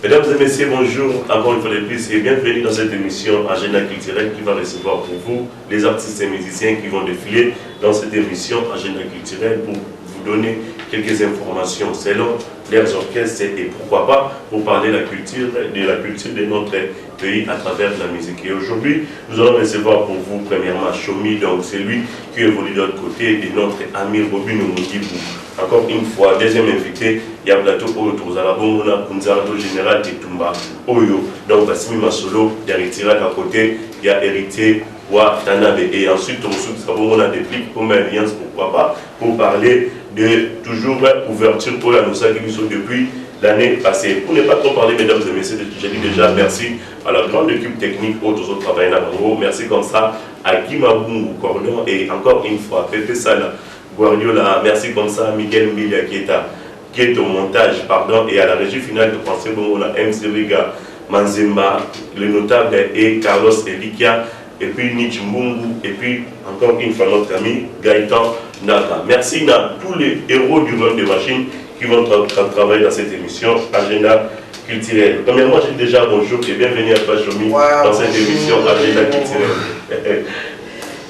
Mesdames et messieurs, bonjour, encore une fois de plus et bienvenue dans cette émission Agenda culturel qui va recevoir pour vous les artistes et musiciens qui vont défiler dans cette émission Agenda culturel pour vous donner quelques informations selon leurs orchestres et pourquoi pas pour parler de la culture de notre pays à travers la musique. Et aujourd'hui, nous allons recevoir pour vous premièrement Chomi, donc c'est lui qui évolue de l'autre côté et notre ami Robin Omodibou. Encore une fois, deuxième invité, il y a plateau autour à la Bomona, Kunzardo Général Tetumba Oyo. Donc, Bassimi Masolo, il y a retiré à côté, il y a hérité Wa Tanabe. Et ensuite, on a des plics comme alliance, pourquoi pas, pour parler de toujours ouverture pour la Noussa qui nous sont depuis l'année passée. Pour ne pas trop parler, mesdames et messieurs, je dis déjà merci à la grande équipe technique, autres travailleurs à Bango. Merci comme ça à Guy Mabou Cordon et encore une fois, Pepe Sala. Guardiola, merci comme ça, Miguel Milia qui est au montage, pardon, et à la régie finale de pensée, on a MC Riga, Manzemba, le notable et Carlos Elikia, et puis Nietzsche Mbungu, et puis encore une fois notre ami Gaëtan Naka. Merci à tous les héros du rôle de machine qui vont travailler dans cette émission Agenda culturel. Premièrement, je dis déjà bonjour et bienvenue à toi, Chomi, dans cette émission Agenda culturel.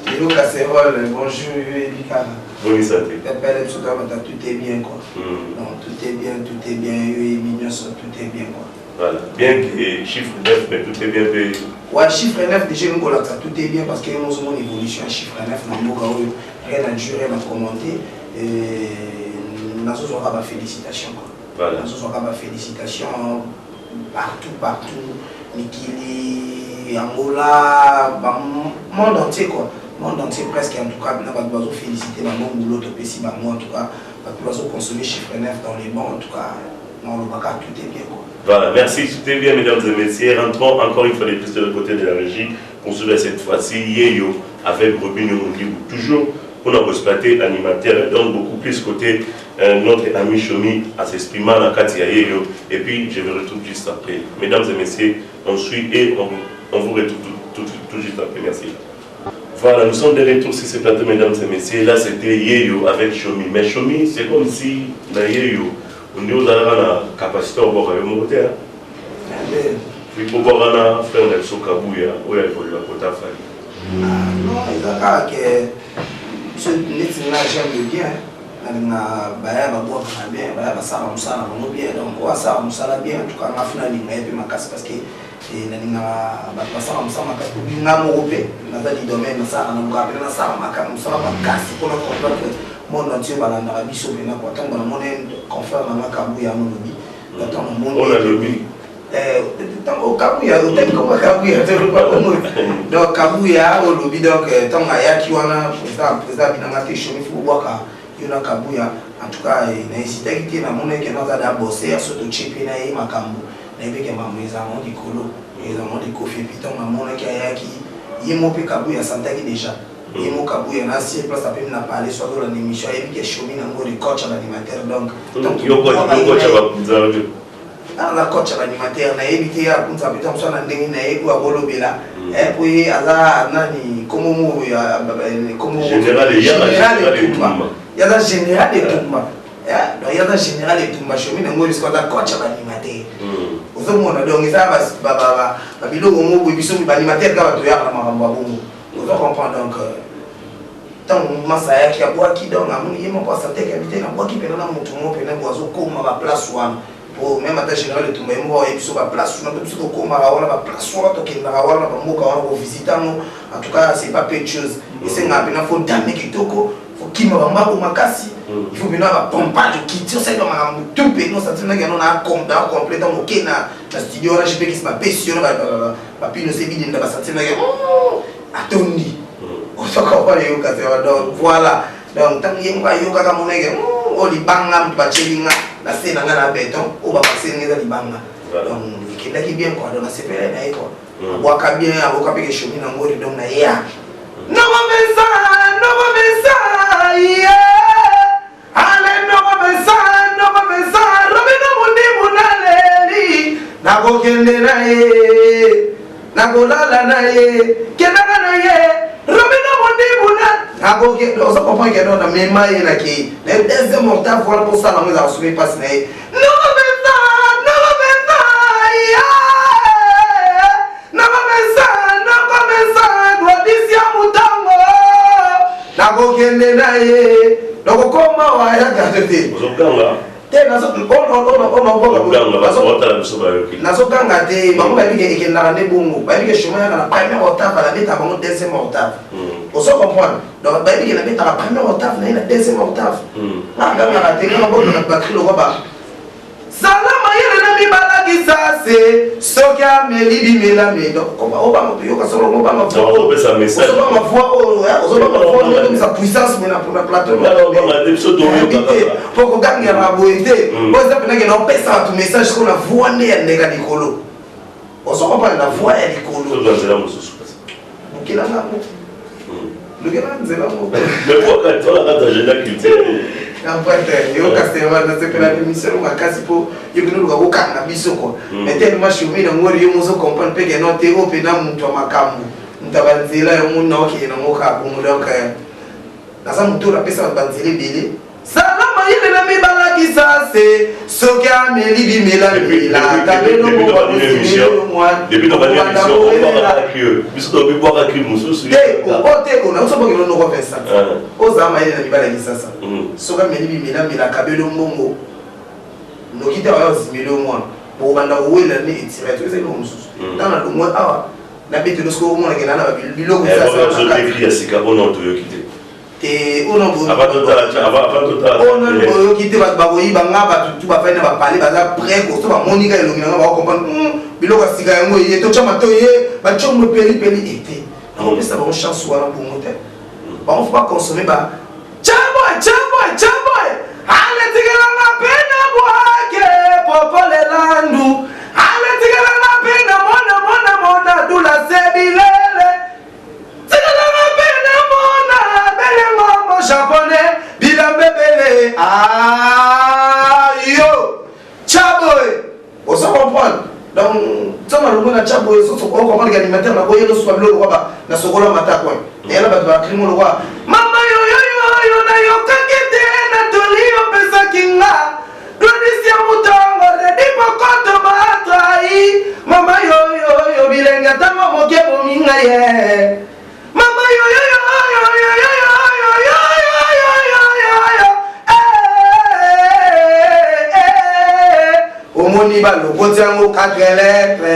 Hello Casserole, bonjour Ebika. Bonne santé. Tout est bien quoi. Non, tout est bien, tout est bien quoi. Voilà. Bien que chiffre 9, mais tout est bien payé. Ouais, chiffre 9, déjà nous voilà tout est bien parce que nous avons une évolution chiffre 9, rien à dire, rien à commenter. Nous avons félicitations quoi. Voilà. Nous avons félicitations partout. Nikili, Angola, monde entier quoi. Monde entier presque en tout cas, nous avons félicité mon boulot de PC, moi en tout cas, nous avons consommé chiffre 9 dans les bancs, en tout cas, dans le bac, tout est bien quoi. Voilà, merci, tout est bien mesdames et messieurs. Rentrons encore une fois de plus de l'autre côté de la régie pour soulever cette fois-ci Yeyo avec Robin Omodibou. Toujours, on a exploité animateur, donc beaucoup plus côté notre ami Chomi à s'exprimer dans Katia Yeyo. Et puis je me retrouve juste après. Mesdames et messieurs, on suit et on vous retrouve tout juste après. Merci. Voilà, nous sommes de retour sur ce plateau, mesdames et messieurs. Là, c'était Yeyo avec Chomi. Mais Chomi, c'est comme si, dans Yeyo, on dit aux Arabes la capacité à voir le moteur. Il faut voir un frère de Sokabouya, où il faut le côté à faire. Non, il y a que ce n'est pas j'aime bien. On a bien, ça va bien, donc on ça va bien, en tout cas, on a fini ma casse parce que et on a passé ensemble parce que on a monté dans le domaine ça on a appris ça ma casse pour comprendre que mon entier va dans la biso bien quoi tant que mon confère dans ma Kabuya mon lobby tant mon on a lobby tant au Kabuya au temps comme Kabuya donc Kabuya au lobby donc tant aya qui wana président binanga Chomi faut voir que yona Kabuya en tout cas il a hésité qui na mon que nous a bosser à surtout chipper na yi makambo na beke mameza mon dikolo et dans mon dikofi piton na mon qui aya qui yemo pe Kabuya santaki déjà yemo Kabuya na si place après na parler soit dans l'émission et puis Chomi na ngori coach à l'animateur donc yo coach va kunza la coach à l'animateur na éviter à kunza piton soit na ndenge na eko a bolobela et puis ala nani comme mo ya comme général de Tumba il y a un général de Tumba il y a un général de Tumba Chomi na ngori soit la coach à l'animateur aux hommes donc ça va bilo mo biso mi animateur ka ba to ya na mambo bongo vous comprenez donc tant masaya qui a bois qui donc amuni yemo pas santé qui habiter na bois qui pena na mutu mo pena boazo koma ba place wana pour même à général de Tumba mo et biso ba place na biso ko koma wana ba place wana to kenda wana ba moka wana ko visiter en tout cas c'est pas peu de choses et c'est ngapena na faut dame kitoko faut kima ba mako makasi il faut bien avoir pompage qui tire ça dans ma tout pe non ça tient que non a complètement OK na studio là je peux qui se m'appelle sur ba pino c'est bien dans ça tient que atondi on se comprend les yoka donc voilà donc tant yenga yoka kama monege o libanga ba chelinga la scène ngana béton o ba passer ngeza libanga donc qui est bien quoi donc c'est pele na iko aboka bien aboka pe Chomi na ngori donc na ya no mesa yeah ale no mesa Robin Omodibou naleli nako kende na ye nako lala na ye kenda na ye Robin Omodibou nako kende on se comprend que non mais mai na ki les deuxième octave voilà pour ça la musique a soumis passe na ye no mesa kende na ye nakokoma wayaka te ozokanga te nazokanga te bango babike ekendaka nde bongo babike chemin yaka na première octave alabetaka bango deuxième octave ozo comprendre donc babike nabetaka première octave na ye na deuxième octave nakangaka te kaka bodona batri lokoba salama yele na mibalakisa se soki ameli bimelame donc obanga toyoka solo obanga ozobanga puissance mena pour la plateau po kokangela boye te oza penake na opesa bato message ko na voix nde ya ndeka likolo ozokompana na voix ya likolo lukelanga moko lukela nzela moko yokasemasepela émission makasi mpo yokinoluka kokanga biso kwa mais tellement chomi na ngori yo mozo comprendre mpe keno te o mpe na moto ya makambo moto ya banzela yo moni na okende nango kaka bongo donc naza moto oyo apesa bato banzela ebele salama yele na mibalakisa se soki ameli bimelamela naosobokelo Vincent ozama yele na mibalakisa sa soki ameli bimelamela kabelo mbongo noki te waya ozimeli omwana bokobanda kowela ne etire toeza eloko mosusu ntana longwe awa nabetelo soki omonake nana biloko oyoki te bato bakoyiba nga bato tu bafai na bapale baza prêt koso bamonika elongi nanga bakokomprendre biloko ya sika yango eye totyama to ye batyomo pelipeli ete nakopesa bango chance wana bongo te bango fo baconsome ba chaboy aletikelanga pena bwake popolelandu aletikelanga pena mona dula sebilele tikelanga pena mona belengomo japonais bilambebele ayo chaboy osa comprendre donc ntango alongo na chaboy okomprendre alimentaire nako ye nosuka biloko kwaba na sokola mata kwe eyala bato bakrimo lokwa mama yoyoyoyo nayokaki te natoli opesaki nga donisia mutongo redipokoto batrai mama yoyoyo bilenge ntango moke bominga ye mama omoni balokoti yango 4 lettre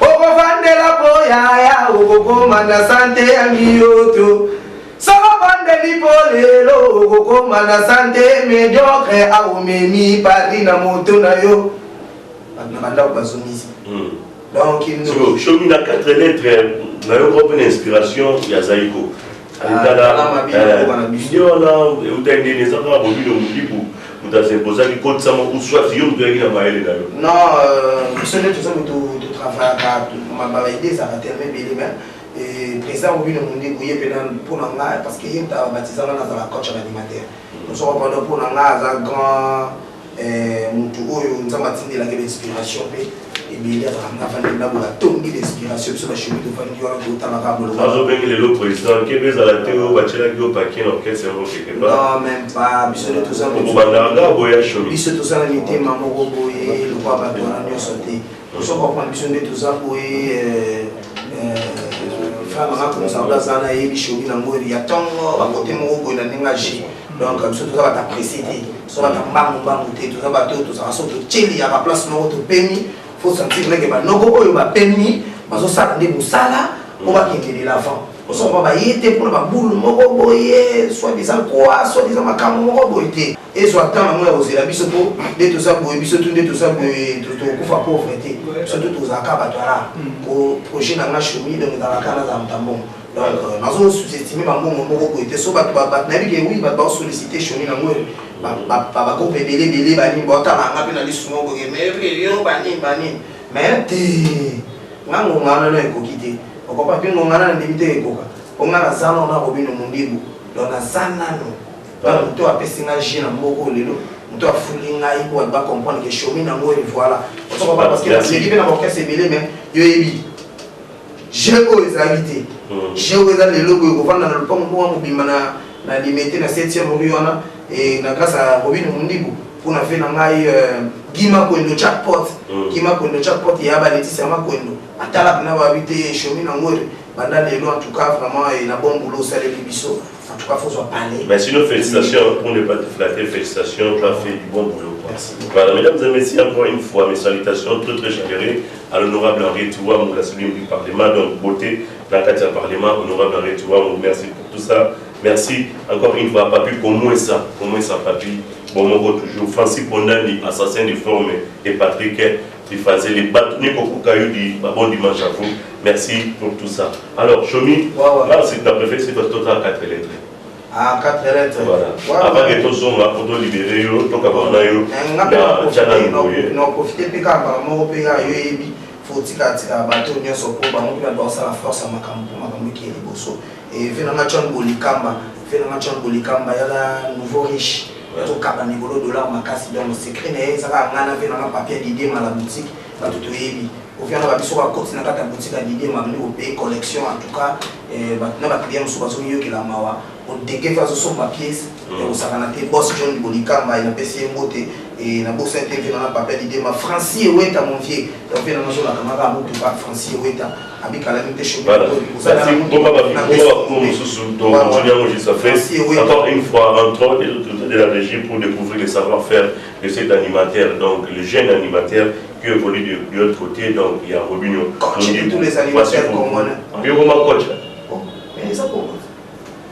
okofandela po yaya okokoma na sante ya miyoto sokofandeli po lelo okokoma na sante mediocre aomemi pari na moto na yo na bandako bazomisi donc shomi na 4 lettres na yo kopena inspiration ya Zaiko utaendenezaka bobilo moliku mutasemposaki kotisama uswati yo mutu yaki na mayele na yo non biso nde toza moto totravaillaka baide ezaka terme ebele mais président mobile mondeko ye mpena mpona ngai parce que ye muta babatizanga nazala coach ya baanimateur tosoko pando mpona ngai aza grand mutu oyo nzambe atindelaki bainspiration mpe ebele azalaka afandi ndako batongi bainspiration biso bashemi tofandi wana totalaka boloko azobengi lelo président kebe ezala te oyo batielaki yo paquet na orchestre yango keke non même pas biso nde tozobandaka boya shomi biso tozala mitema moko boye lokwa bato wana nyonso te tosoko comprendre biso nde toza boye femme nga komosanga aza na yebi shomi nango ya ntongo bakote moko boye na ndenge agi donc biso toza bato apprécie te toza bato mbangu te toza bato oyo tozala so totyeli ya baplace moko topemi faut sentir ndenge banoko oyo bapemi bazosala nde mosala po bakende de l'avant osoba baye te mpona babulu moko boye soi-disant kwa soi-disant makambo moko boye te ezwa ntan yango ya kozela biso mpo nde toza boye biso tu nde toza boye tokokufa pauvre te biso tu tozalaka bato ala projet na nga shomi donc ezalaka nazala motambongo donc nazo sous-estime bambongo moko boye te so bato nayebi ke wi bato baosollicite shomi nango bakope ebele banini baotalanga mpe na lisu moko boye mais yo banini mais te nga ngonga nano ekoki te okopa mpe ngonga nano ndemi te ekoka mpo nga naza nano nakobino mondibu donc naza nano moto apesi nga jus na mboko lelo moto afuli ngai po bacomprendre ke shomi nango e voilà osokopa parce que nasileki mpe na baorchestre ebele mais yo yebi je oyo ezalaki te je oyo eza lelo boye kovanda na lopango moko mobimba na limete na 7e rue wana na grâce à Robin Mondibu mpona fe na ngai Gima Kwendo jackpot. Gima Kwendo jackpot et Aba Laetitia Makwendo. Atala na habité Chomi na ngore. Banda lelo en tout cas vraiment il a bon boulot ça les biso. En tout cas faut soit parler. Mais sinon félicitations pour ne pas te flatter, félicitations, tu as fait du bon boulot. Merci. Voilà, mesdames et messieurs, encore une fois mes salutations très très chaleureuses à l'honorable Henri Toua, mon gasoline du Parlement, donc beauté dans le cadre du Parlement, honorable Henri Toua, merci pour tout ça. Merci encore une fois, Papi, comment est ça, Papi? Bon, mon toujours, Francis Pondani, assassin de forme, et Patrick, qui faisait les bâtonnets au Koukaïou du bon dimanche à vous. Merci pour tout ça. Alors, Chomi, là, c'est ta préférée, c'est votre total à 4 lettres. Ah, 4 lettres. Voilà. Avant que tout ça, on va libérer, donc avant là, non, profitez, faut que bateau n'y soit pas, on va voir ça la force à ma campagne qui est les bossos. Et venant à John Bolikamba, y'a nouveau riche. Tout cap à niveau dollar, ma casse dans le secret, ça va un papier d'idée à la boutique, à tout le au final, on va sur la côte, la boutique à l'idée, ma au pays collection, en tout cas, maintenant, la client sur mieux que la mawa. On dégué face au ma pièce, on s'est ranaté, boss John Bolikamba, il a PC moté, et la bourse intervient dans la papier d'idée, ma Francis Oueta, mon vieux, donc il y a la camarade, mon pas Francis Oueta, avec la même chose. Voilà, encore une fois, rentrons de la régie pour découvrir les savoir-faire de cet animateur, donc le jeune animateur qui évolue de l'autre côté, donc il y a Robinho. Coach de tous les animateurs coach.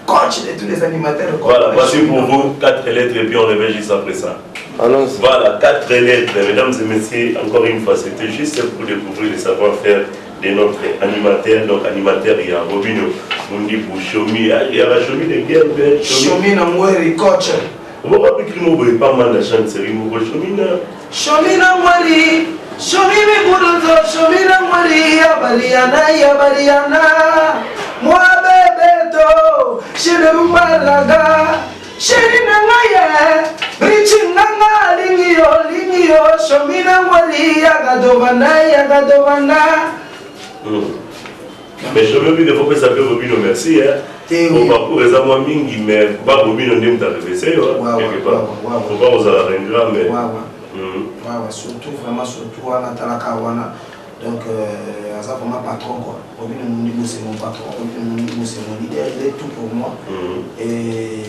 Coach de tous les animateurs. Voilà, voici pour vous 4 lettres et puis on revient juste après ça. Voilà, 4 lettres, mesdames et messieurs, encore une fois, c'était juste pour découvrir les savoir-faire de notre animateur. Donc animateur, il y a Robinho, Mundi pour Chomi, il y a la Chomi de guerre, Chomi na mweri coach. On va pas écrire pas mal de chants, c'est Chomi na mweri, Chomi me buruzo, Chomi na mweri, yabaliana, moi bebeto, chez le malaga, chez Nangaya, Richie Nanga, Lingio, Chomi na mweri, yagadovana. Mais je veux dire, il faut que ça soit Robinho, merci. Mon parcours est à moi mingi, mais pas Robinho ne m'a pas fait quelque part. Faut pas vous avoir un grand, mais. Surtout, vraiment, surtout, à Natalakawana. Donc, ça vraiment patron, quoi. Robinho Mounibou, c'est mon patron. Robinho Mounibou, c'est mon leader. Il est tout pour moi. Et.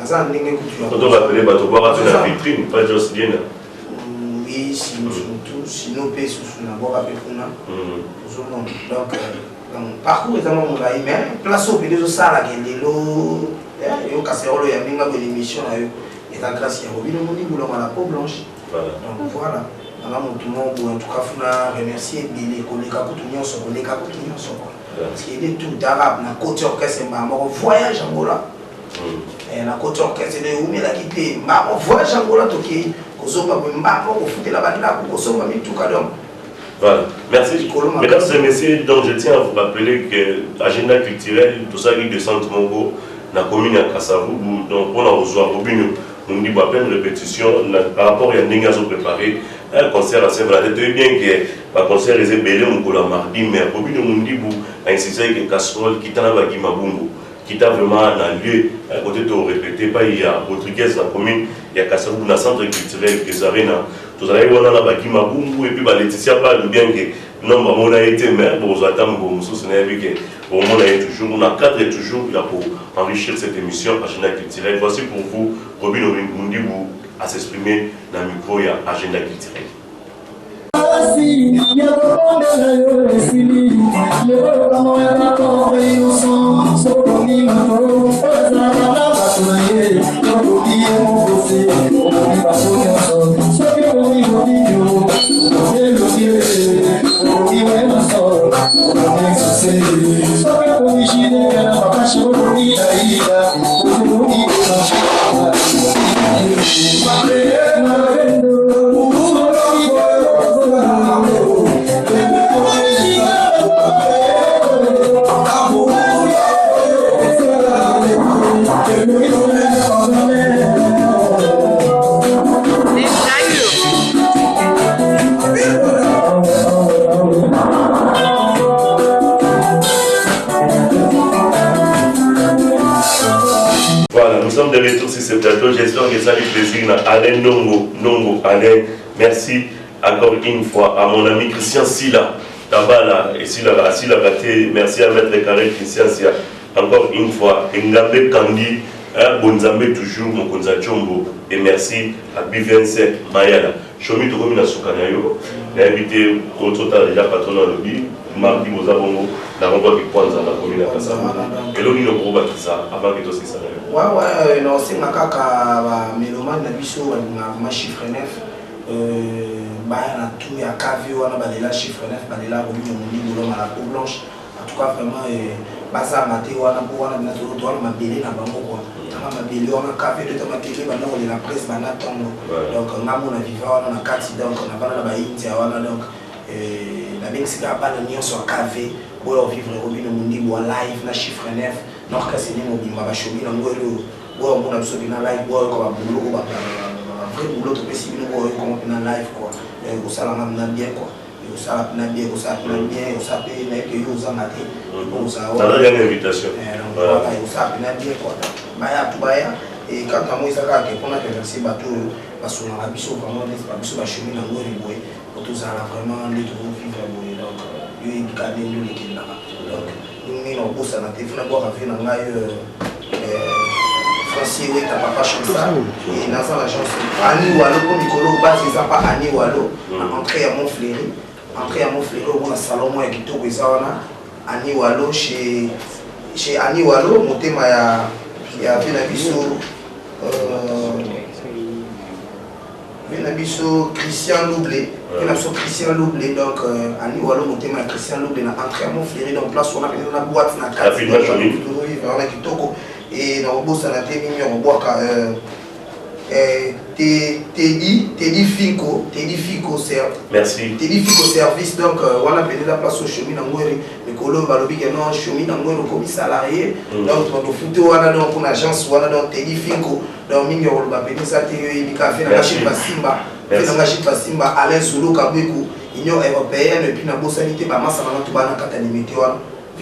Ça, on doit rappeler, tu vas rater la vitrine, pas juste bien. Oui, surtout, sinon, paye sous la boîte à Pekuna. Donc, parcours est vraiment mon gars, mais place au pays de ça, la gueule, et au casserole, il y a une bonne émission, et la grâce, il y a Robinho Mounibou, la peau blanche. Donc, voilà. Tout le monde, en tout cas, il faut remercier les collègues parce qu'il est tout d'arabe, dans la côte orchestre, on voyage en Angola. Et la côte orchestre, c'est où il a quitté, on voyage en Angola, voilà, merci. Mesdames et messieurs, donc je tiens à vous rappeler que l'agenda culturel, tout ça, l'île de Saint-Mongo, dans la commune de Kassavou, donc on a reçu Robinho. On dit à plein de répétitions, par rapport à Nenga ont préparé un concert à Saint-Valentin. Très bien que le concert est belé au mardi, mais Robinho Mundi a insisté que casserole qui t'a Mabungo, qui t'a vraiment un lieu à côté de répéter, pas il y a Rodriguez, la commune, il y a Kassavou, dans le centre culturel que ça vient. Tout à l'heure, on a Baki Mabungo et puis Laetitia parle bien que non, on a été maire, bon, on attend que ce n'est pas bon, on a toujours, on a cadré toujours là pour enrichir cette émission Agenda culturel. Voici pour vous, Robinho Mounibou, à s'exprimer dans le micro, il y a Agenda culturel. ce plateau. J'espère que ça fait plaisir. Alain Nongo, Alain, merci encore une fois à mon ami Christian Silla. Tabala et Silla Raté. Merci à Maître Carré Christian Silla. Encore une fois. Ngabe Kandi, Bonzambe toujours, mon Konza Chombo. Et merci à Bivense Mayala. Chomi Tokomina Soukanayo. J'ai invité au total déjà patron dans le lobby. Mardi Bozabongo. La rencontre qui prend dans la commune à Kassama. Et là, nous avons bâti ça avant que tout ça soit. Ouais, non, c'est ma caca, mélomane, la bicho, ma chiffre 9. Na tout, il y a KV, on a la chiffre 9, on a la peau blanche. En tout cas, vraiment, Baza Maté, on a beau, on a ma bélé, on a bango. On a bélé, on a KV, on a télé, on a la presse, on a tango. Donc, on a mon vivant, on a 4 donc on a pas la Baïtia, on a donc. La même si la balle n'y sur KV, pour vivre Robin Mundi, ou live, la chiffre 9, non, Cassini, on dit, ma chouine, on a on a besoin d'un live, comme un boulot, un vrai boulot, tout possible, comme un live, quoi. Au salon, on a bien, quoi. Au salon, on a bien, au salon, on a bien, au salon, on a bien, au salon, on a bien, une invitation. Voilà, au salon, on a bien, quoi. Baya, tout baya. Et quand on a eu ça, on a traversé le bateau, parce qu'on a biso vraiment, biso chemin dans le pour tout ça, vraiment, les trouver vivre donc, il y a une cadre de l'équipe là. Donc, nous avons bossé à la télé, nous avons fait un Francis, oui, t'as pas chanté ça. Et dans l'agence, Annie Wallo, comme Nicolo, base, ils n'ont pas Annie Wallo, entrée à Montfléry. Entrée à Montfléry, on a Salomon et Kito Wizana. Annie Wallo, chez Annie Wallo, mon thème, il y a Benabiso. Benabiso Christian Loublé. Benabiso Christian Loublé, donc Annie Wallo, mon thème, Christian Loublé, on a entré à Montfléry, donc place, on a pris la boîte, on a 4 et dans le boss, on a terminé, on boit Teddy Fico, merci. Teddy Fico service, donc on a pris la place au chemin dans le colon, on a non chemin dans le commis salarié, donc on a foutu on a donc une agence, on a donc Teddy Fico, donc on a pris ça, il a fait la chip à Simba, Simba, Alain Zulu Kabekou, Union européenne, et puis la bosse sanité, bah massa maintenant tout bas dans catalimité.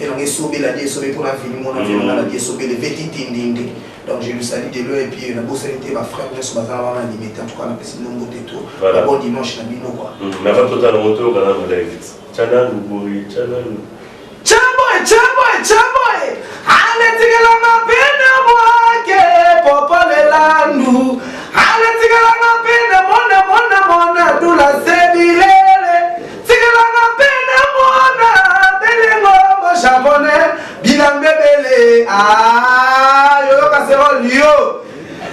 On a sauvé la sauvé pour la vie, on a fait sauvé les vétitindindi. Donc je lui salue de l'eau et puis la bosse sanité va frère bien sur bazar la limite. En tout cas, on a passé le nombre de tout. Bon dimanche, la bino quoi. Mais avant tout à l'heure, on va aller vite. Chana Louboui, Chana Louboui. Chaboy, allez tigala ma pena moake, popo le landu. Allez tigala ma pena mona, tu la sebilele. Tigala ma pena mona, belengo japonais, bilan bébélé. Ah, yo casserole yo.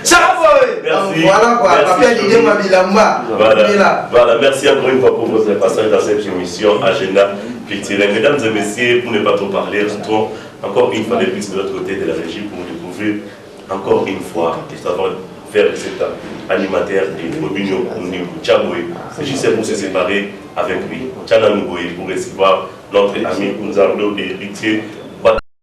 Chaboy. Merci. Voilà quoi, papa dit ma bilamba. Voilà, merci encore une fois pour votre passage dans cette émission Agenda culturel. Mesdames et messieurs, pour ne pas trop parler, retournons encore une fois de plus de l'autre côté de la régie pour découvrir encore une fois et savoir faire cet animateur de Robinho Chaboy. C'est juste pour se séparer avec lui. Tchana Nouboy pour recevoir notre ami Kunzardo, héritier